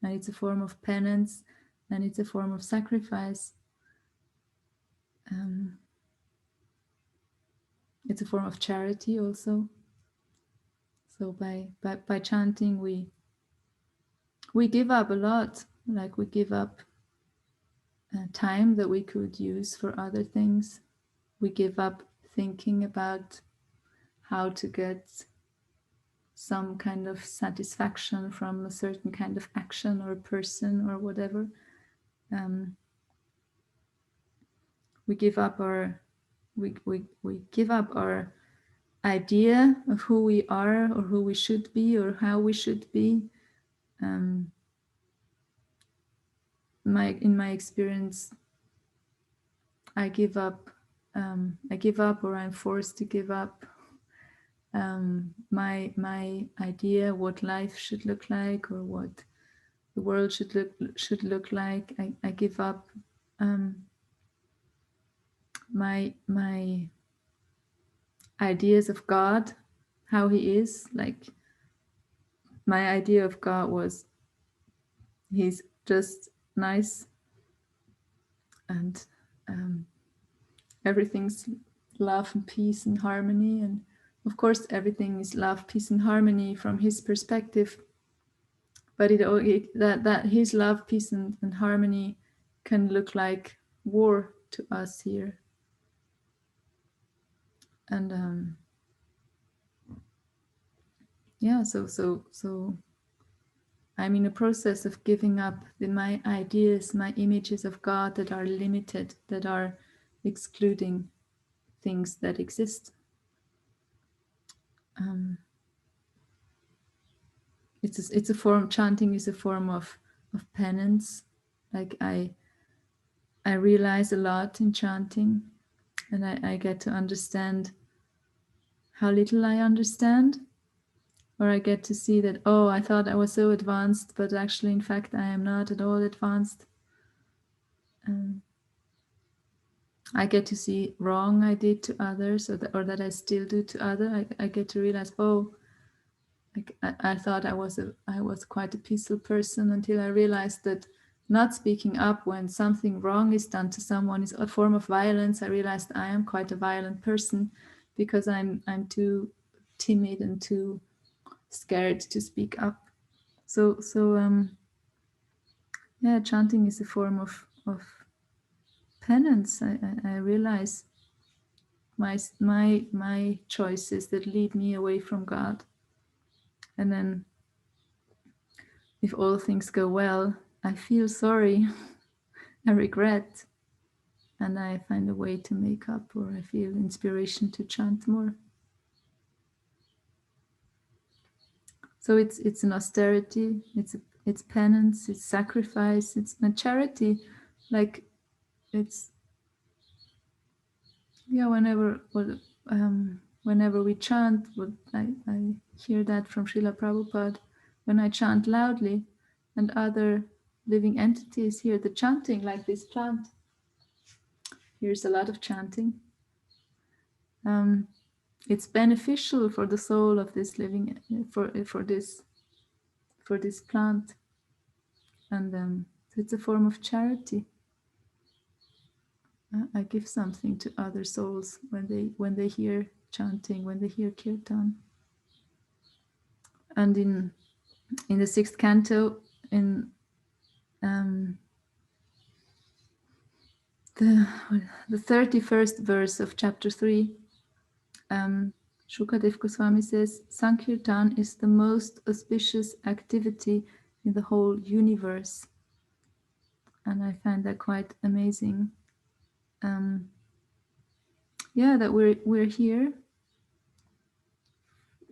and it's a form of penance, and it's a form of sacrifice. It's a form of charity also. So by chanting, we give up a lot. Like we give up time that we could use for other things. We give up thinking about how to get some kind of satisfaction from a certain kind of action or person or whatever. We give up our idea of who we are, or who we should be, or how we should be. In my experience, I give up, or I'm forced to give up my idea what life should look like, or what the world should look like. I give up my ideas of God, how He is. Like my idea of God was He's just nice, and everything's love and peace and harmony. And of course everything is love, peace and harmony from His perspective, but that His love, peace and harmony can look like war to us here. And so I'm in a process of giving up my ideas, my images of God that are limited, that are excluding things that exist. It's a form. Chanting is a form of penance. Like I realize a lot in chanting, and I get to understand how little I understand, or I get to see that, oh, I thought I was so advanced, but actually, in fact, I am not at all advanced. I get to see wrong I did to others, or that I still do to others. I get to realize, oh, like I thought I was quite a peaceful person, until I realized that not speaking up when something wrong is done to someone is a form of violence. I realized I am quite a violent person because I'm too timid and too scared to speak up. So chanting is a form of penance. I realize my choices that lead me away from God. And then if all things go well, I feel sorry, I regret, and I find a way to make up, or I feel inspiration to chant more. So it's an austerity, it's penance, it's sacrifice, it's a charity. Like it's whenever we chant, I hear that from Srila Prabhupada. When I chant loudly and other living entities here. The chanting, like this chant. Here's a lot of chanting. It's beneficial for the soul of this living, for this plant, and it's a form of charity. I give something to other souls when they hear chanting, when they hear kirtan. And in the 6th canto, in the 31st verse of chapter 3, Shukadev Goswami says, Sankirtan is the most auspicious activity in the whole universe. And I find that quite amazing. That we're here.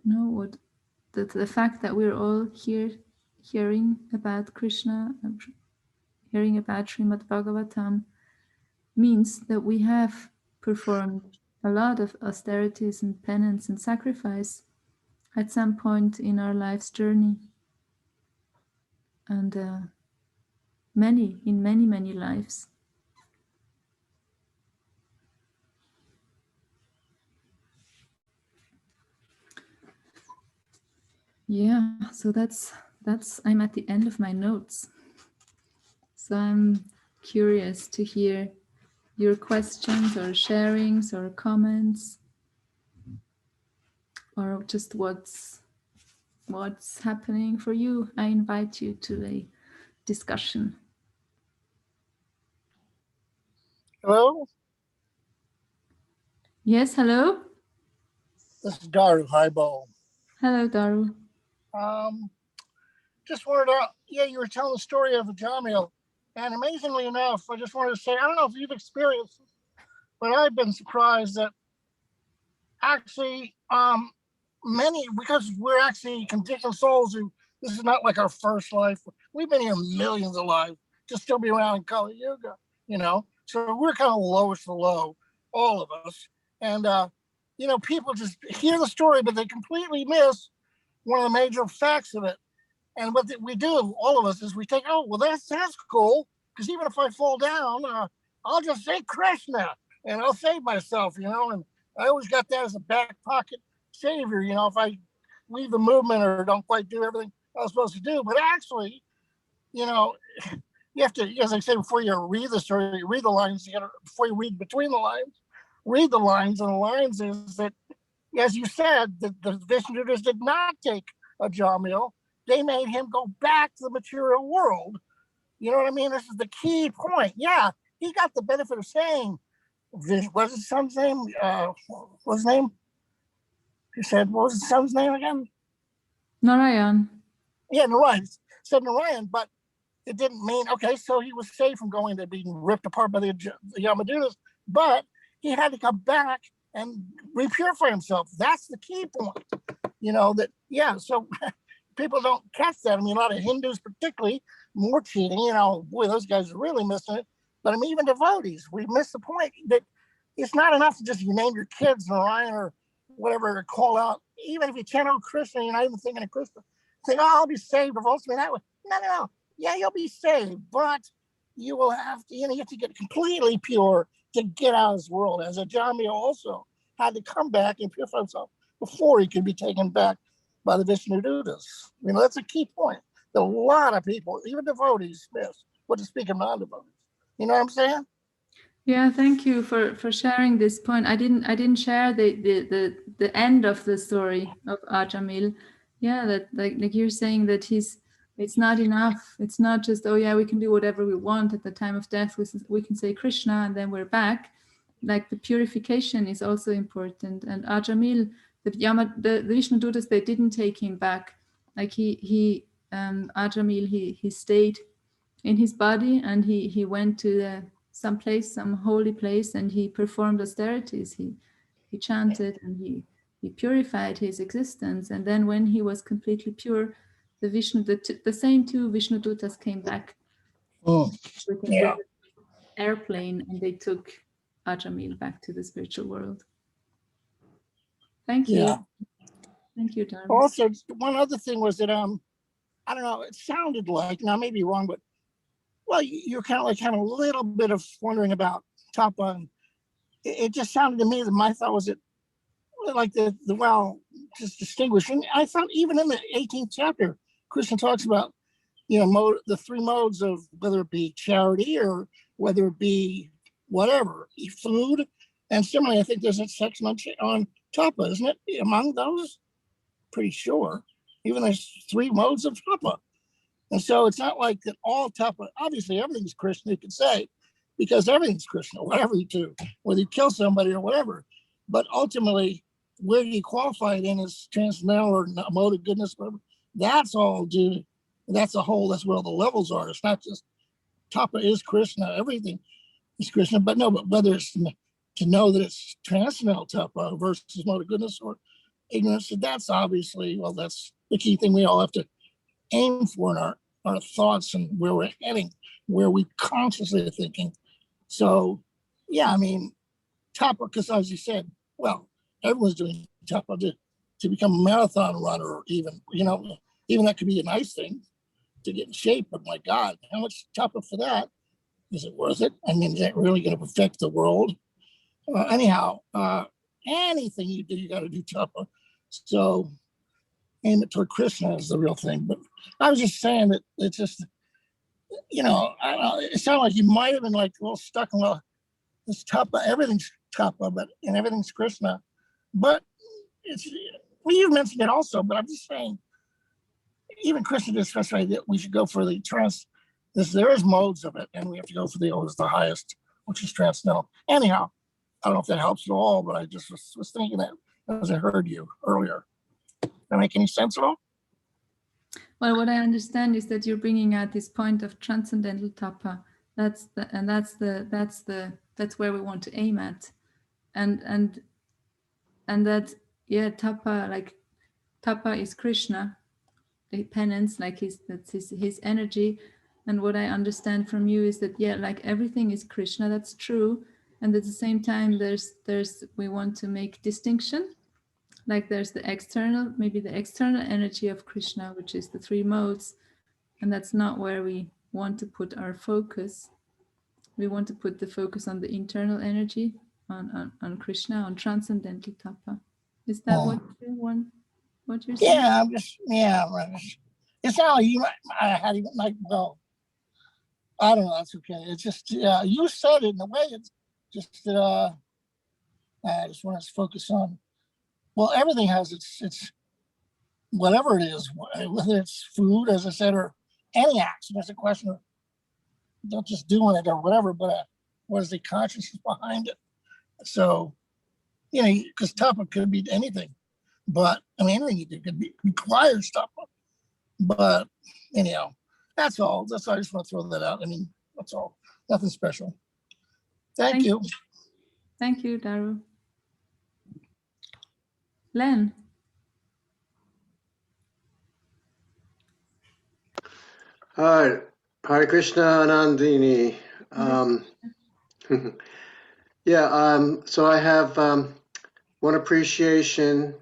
What the fact that we're all here hearing about Krishna, hearing about Srimad Bhagavatam, means that we have performed a lot of austerities and penance and sacrifice at some point in our life's journey. And many lives. Yeah, so that's I'm at the end of my notes. So I'm curious to hear your questions or sharings or comments, or just what's happening for you. I invite you to a discussion. Hello, Yes, hello? this is Daru Highball. Hello, Daru. Just wanted to, you were telling the story of Jamil, and amazingly enough, I just wanted to say, I don't know if you've experienced this, but I've been surprised that actually, many, because we're actually conditioned souls who, this is not like our first life. We've been here millions of lives to still be around in Kali Yuga, So we're kind of lowest of low, all of us. And, people just hear the story, but they completely miss one of the major facts of it. And what we do, all of us, is we take, oh, well, that's cool. Because even if I fall down, I'll just say Krishna and I'll save myself, And I always got that as a back pocket savior, if I leave the movement or don't quite do everything I was supposed to do. But actually, you have to, as I say, before you read the story, read the lines, before you read between the lines, read the lines. And the lines is that, as you said, the Vishnudutas did not take a Jamil. They made him go back to the material world. You know what I mean? This is the key point. Yeah, he got the benefit of saying, what's his son's name? What's his name? He said, what was his son's name again? Narayan. Yeah, Narayan. Said Narayan, but it didn't mean, okay, so he was safe from going to being ripped apart by the Yamadutas, but he had to come back and repurify himself. That's the key point. So people don't catch that. I mean, a lot of Hindus particularly, more cheating, boy, those guys are really missing it. But even devotees, we miss the point that it's not enough to just you name your kids Narayan or whatever, or call out. Even if you chant out Krishna, you're not even thinking of Krishna. Think, oh, I'll be saved if also that way. No. Yeah, you'll be saved, but you will have to, you have to get completely pure to get out of this world. As a Jamil also had to come back and purify himself before he could be taken back by the Vishnudutas. That's a key point that a lot of people, even devotees, miss. What to speak of non-devotees. You know what I'm saying? Yeah, thank you for sharing this point. I didn't share the end of the story of Ajamil. Yeah, that like you're saying that it's not enough. It's not just, oh yeah, we can do whatever we want at the time of death. We can say Krishna and then we're back. Like the purification is also important. And Ajamil, the Vishnudutas, they didn't take him back. Like Ajamil, he stayed in his body, and he went to some holy place, and he performed austerities. He chanted and he purified his existence. And then when he was completely pure, the same two Vishnudutas came back with an airplane, and they took Ajamil back to the spiritual world. Thank you. Yeah. Thank you, Also, one other thing was that I don't know, it sounded like, now I may be wrong, but well, you're kind of like having a little bit of wondering about tapa. And it just sounded to me that my thought was that like the well, just distinguishing. I thought even in the 18th chapter, Krishna talks about, the three modes of whether it be charity or whether it be whatever, food. And similarly, I think there's a section on tapa, isn't it? Among those, pretty sure. Even there's three modes of tapa. And so it's not like that all tapa, obviously everything's Krishna, you could say, because everything's Krishna, whatever you do, whether you kill somebody or whatever. But ultimately, where do you qualify it in as transcendental or a mode of goodness, whatever? That's all due. That's a whole, that's where all the levels are. It's not just tapa is Krishna, everything is Krishna, but whether it's to know that it's transcendental tapa versus mode of goodness or ignorance, that's obviously, well, that's the key thing we all have to aim for in our thoughts and where we're heading, where we consciously are thinking. So, yeah, I mean, tapa, because as you said, well, everyone's doing tapa to become a marathon runner, or even that could be a nice thing to get in shape. But my God, how much tapa for that? Is it worth it? I mean, is that really going to affect the world? Anyhow, anything you do, you got to do tapa. So aim it toward Krishna is the real thing. But I was just saying that it's just, I don't know, it sounded like you might have been like a little stuck in, well, this tapa, everything's tapa, and everything's Krishna. But it's, well, you mentioned it also, but I'm just saying, even Krishna just specified that we should go for the there is modes of it, and we have to go for the highest, which is transcendental. Anyhow, I don't know if that helps at all, but I just was thinking that as I heard you earlier. Does that make any sense at all? Well, what I understand is that you're bringing out this point of transcendental tapa. That's where we want to aim at, and that, yeah, tapa is Krishna, the penance, like that's his energy. And what I understand from you is that, yeah, like everything is Krishna, that's true. And at the same time, we want to make distinction. Like there's the external energy of Krishna, which is the three modes. And that's not where we want to put our focus. We want to put the focus on the internal energy, on Krishna, on transcendental tapa. Is that what you're saying? Yeah, right. It's not like you had even like, well, I don't know, that's okay. It's just, you said it in a way, it's just that I just want to focus on, well, everything has its whatever it is, whether it's food, as I said, or any action. It's a question of not just doing it or whatever, but what is the consciousness behind it? So, because tapa could be anything, but I mean, anything you do could require tapa. But anyhow, that's all. I just want to throw that out. I mean, that's all. Nothing special. Thank you. Thank you, Daru. Len. Hi, Hare Krishna, Anandini. So I have one appreciation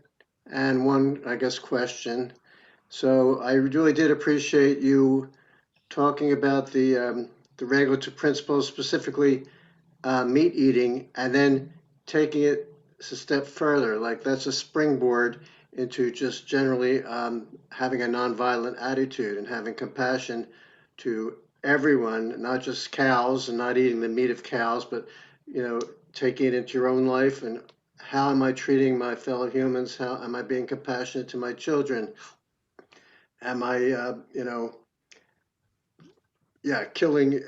and one, I guess, question. So I really did appreciate you talking about the regulative principles, specifically meat eating, and then taking it a step further, like that's a springboard into just generally having a nonviolent attitude and having compassion to everyone, not just cows, and not eating the meat of cows, but taking it into your own life. And how am I treating my fellow humans? How am I being compassionate to my children? Am I killing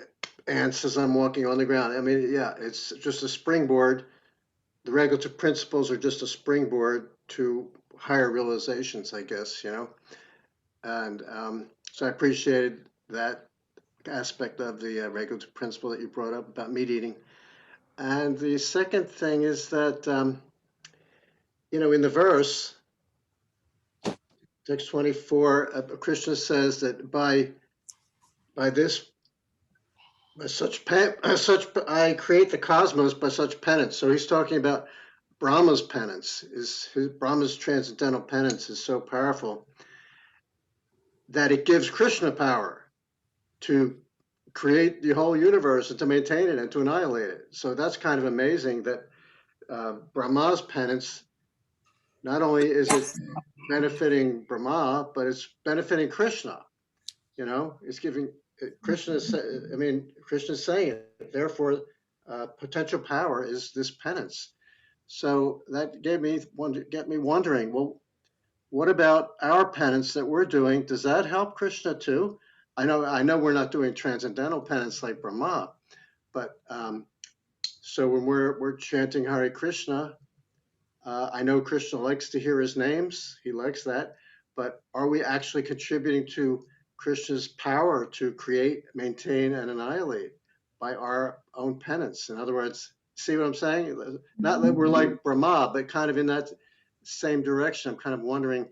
ants as I'm walking on the ground? I mean, it's just a springboard. The regulative principles are just a springboard to higher realizations, I guess, And so I appreciated that aspect of the regulative principle that you brought up about meat eating. And the second thing is that, in the verse, text 24, Krishna says that by such I create the cosmos by such penance. So he's talking about Brahma's penance. Brahma's transcendental penance is so powerful that it gives Krishna power to create the whole universe and to maintain it and to annihilate it. So that's kind of amazing that Brahma's penance, not only is it benefiting Brahma, but it's benefiting Krishna. You know, it's giving Krishna. I mean, Krishna is saying it. Therefore, potential power is this penance. So that get me wondering. Well, what about our penance that we're doing? Does that help Krishna too? I know we're not doing transcendental penance like Brahma, but so when we're chanting Hare Krishna, I know Krishna likes to hear his names. He likes that. But are we actually contributing to Krishna's power to create, maintain, and annihilate by our own penance? In other words, see what I'm saying? Not that we're like Brahma, but kind of in that same direction. I'm kind of wondering,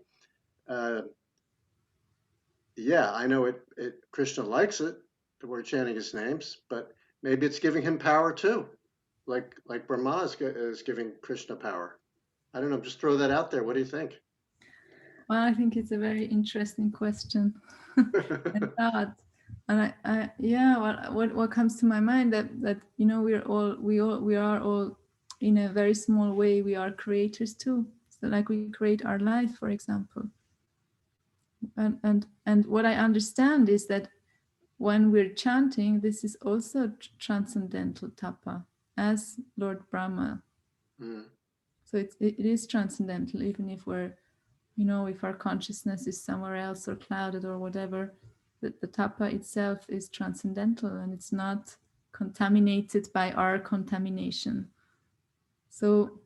yeah, I know Krishna likes it, that we're chanting his names, but maybe it's giving him power too, like Brahma is giving Krishna power. I don't know, just throw that out there. What do you think? Well, I think it's a very interesting question. And thought. And yeah, what comes to my mind that you know we are all in a very small way, we are creators too. So like we create our life, for example. And what I understand is that when we're chanting, this is also transcendental tapa, as Lord Brahma. Mm. So it is transcendental, even if we're, you know, if our consciousness is somewhere else or clouded or whatever, the tapa itself is transcendental and it's not contaminated by our contamination. So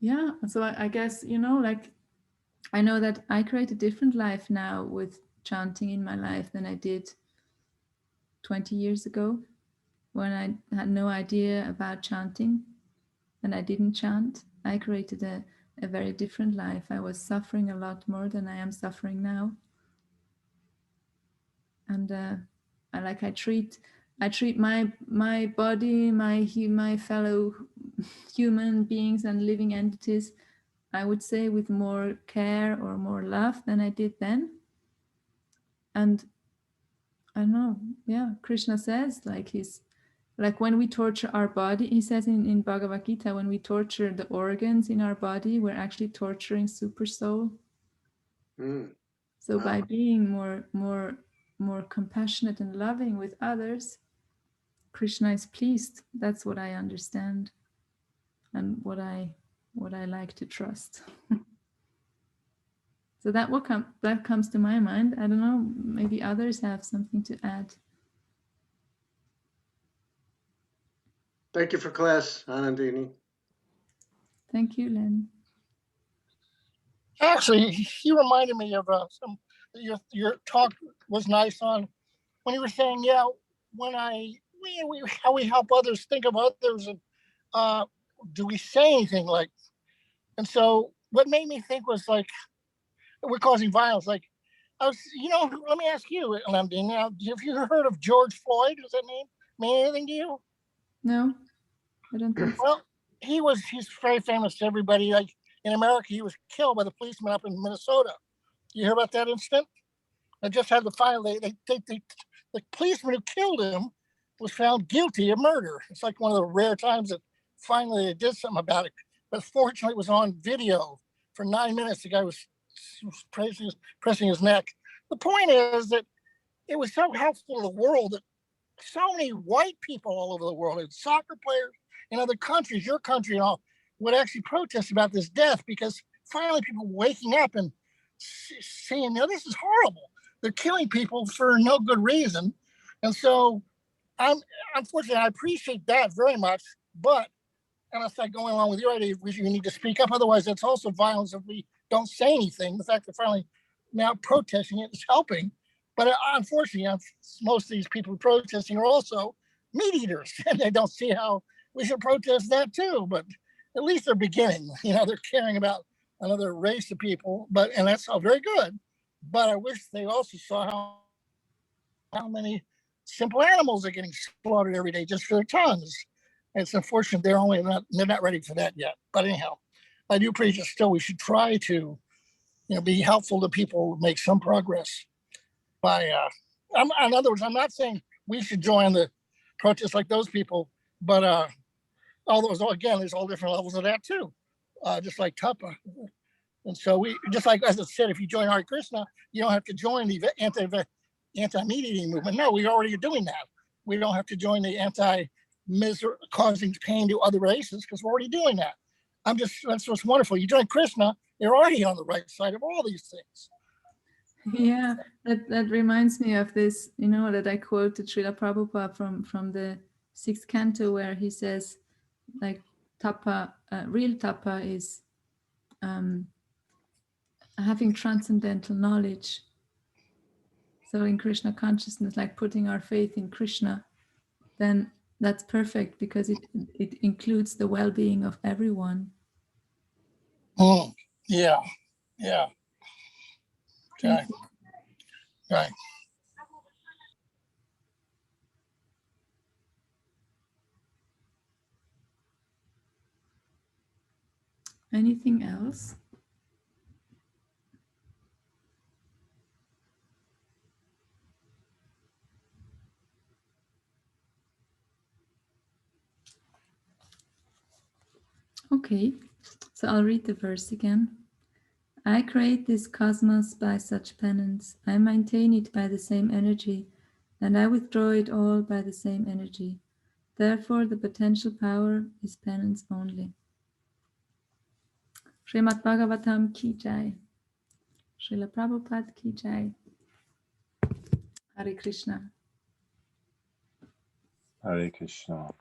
yeah, so I guess, you know, like I know that I create a different life now with chanting in my life than I did 20 years ago when I had no idea about chanting and I didn't chant. I created a very different life. I was suffering a lot more than I am suffering now. And I treat my body, my fellow human beings and living entities, I would say with more care or more love than I did then. And I don't know, yeah, Krishna says like when we torture our body, he says in Bhagavad Gita, when we torture the organs in our body, we're actually torturing super soul. Mm. So Wow. by being more compassionate and loving with others, Krishna is pleased. That's what I understand and what I like to trust. So that comes to my mind. I don't know, maybe others have something to add. Thank you for class, Anandini. Thank you, Len. Actually, you reminded me of your talk was nice on when you were saying, yeah, when how we help others think of others, and do we say anything like? And so what made me think was like we're causing violence. Like I was, you know, let me ask you, Anandini, now, have you heard of George Floyd? Does that name mean anything to you? No, I don't think so. Well, he's very famous to everybody. Like in America, he was killed by the policeman up in Minnesota. You hear about that incident? I just had the file. The policeman who killed him was found guilty of murder. It's like one of the rare times that finally they did something about it. But fortunately, it was on video for 9 minutes. The guy was pressing his neck. The point is that it was so helpful to the world that so many white people all over the world, and soccer players in other countries, your country and all, would actually protest about this death because finally people waking up and saying, no, this is horrible. They're killing people for no good reason. And so unfortunately, I appreciate that very much, but and it's like going along with your idea, we need to speak up. Otherwise, it's also violence if we don't say anything. The fact that finally now protesting it is helping. But unfortunately, most of these people protesting are also meat eaters, and they don't see how we should protest that too. But at least they're beginning. You know, they're caring about another race of people. And that's all very good. But I wish they also saw how many simple animals are getting slaughtered every day just for their tongues. It's unfortunate they're not ready for that yet. But anyhow, I do appreciate still we should try to, be helpful to people, make some progress by In other words, I'm not saying we should join the protests like those people, but although again, there's all different levels of that too, just like Tapa. And so we, just like as I said, if you join Hare Krishna, you don't have to join the anti-meat eating movement. No, we already are doing that. We don't have to join the causing pain to other races because we're already doing that. That's what's wonderful. You join Krishna, you're already on the right side of all these things. Yeah, that reminds me of this, that I quoted Srila Prabhupada from the 6th canto, where he says, like, tapa, real tapa is having transcendental knowledge. So in Krishna consciousness, like putting our faith in Krishna, then that's perfect because it includes the well-being of everyone. Yeah. Okay. Right. Anything else? Okay, so I'll read the verse again. I create this cosmos by such penance. I maintain it by the same energy, and I withdraw it all by the same energy. Therefore, the potential power is penance only. Srimad Bhagavatam ki jai. Srila Prabhupada ki jai. Hare Krishna. Hare Krishna.